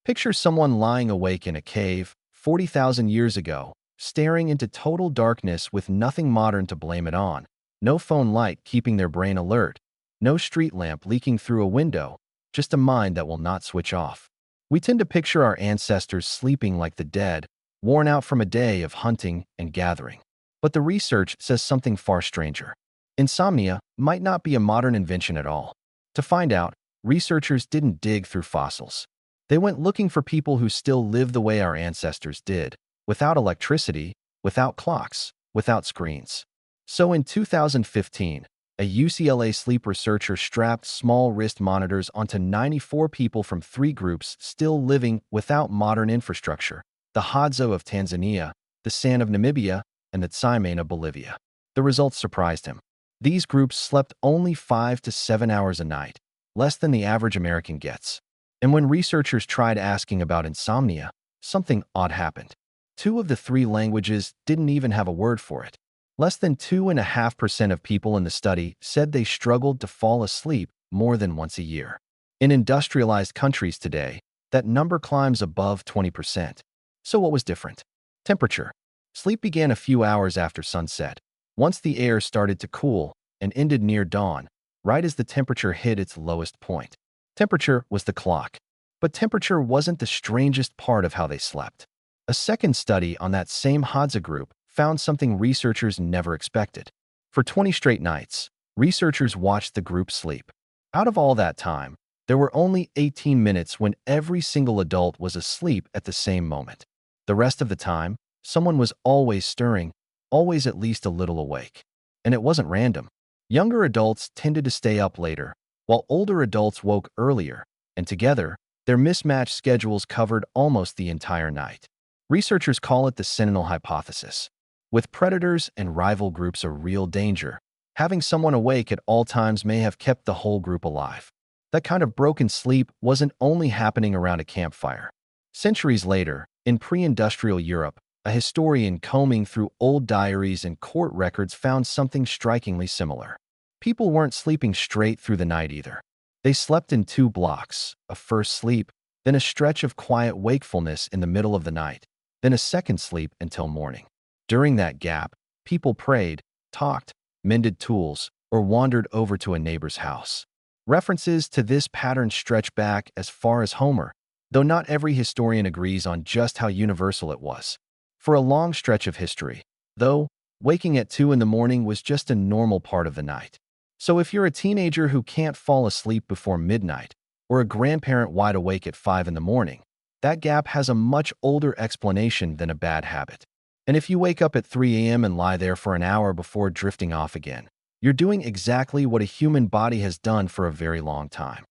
Picture someone lying awake in a cave 40,000 years ago, staring into total darkness with nothing modern to blame it on. No phone light keeping their brain alert. No street lamp leaking through a window. Just a mind that will not switch off. We tend to picture our ancestors sleeping like the dead, worn out from a day of hunting and gathering. But the research says something far stranger. Insomnia might not be a modern invention at all. To find out, researchers didn't dig through fossils. They went looking for people who still live the way our ancestors did, without electricity, without clocks, without screens. So in 2015, a UCLA sleep researcher strapped small wrist monitors onto 94 people from 3 groups still living without modern infrastructure: the Hadza of Tanzania, the San of Namibia, and the Tsimane of Bolivia. The results surprised him. These groups slept only 5 to 7 hours a night, less than the average American gets. And when researchers tried asking about insomnia, something odd happened. 2 of the 3 languages didn't even have a word for it. Less than 2.5% of people in the study said they struggled to fall asleep more than once a year. In industrialized countries today, that number climbs above 20%. So what was different? Temperature. Sleep began a few hours after sunset, once the air started to cool, and ended near dawn, right as the temperature hit its lowest point. Temperature was the clock. But temperature wasn't the strangest part of how they slept. A second study on that same Hadza group found something researchers never expected. For 20 straight nights, researchers watched the group sleep. Out of all that time, there were only 18 minutes when every single adult was asleep at the same moment. The rest of the time, someone was always stirring, always at least a little awake. And it wasn't random. Younger adults tended to stay up later, while older adults woke earlier, and together, their mismatched schedules covered almost the entire night. Researchers call it the sentinel hypothesis. With predators and rival groups a real danger, having someone awake at all times may have kept the whole group alive. That kind of broken sleep wasn't only happening around a campfire. Centuries later, in pre-industrial Europe, a historian combing through old diaries and court records found something strikingly similar. People weren't sleeping straight through the night either. They slept in 2 blocks, a first sleep, then a stretch of quiet wakefulness in the middle of the night, then a second sleep until morning. During that gap, people prayed, talked, mended tools, or wandered over to a neighbor's house. References to this pattern stretch back as far as Homer, though not every historian agrees on just how universal it was. For a long stretch of history, though, waking at 2 in the morning was just a normal part of the night. So if you're a teenager who can't fall asleep before midnight, or a grandparent wide awake at 5 in the morning, that gap has a much older explanation than a bad habit. And if you wake up at 3 a.m. and lie there for an hour before drifting off again, you're doing exactly what a human body has done for a very long time.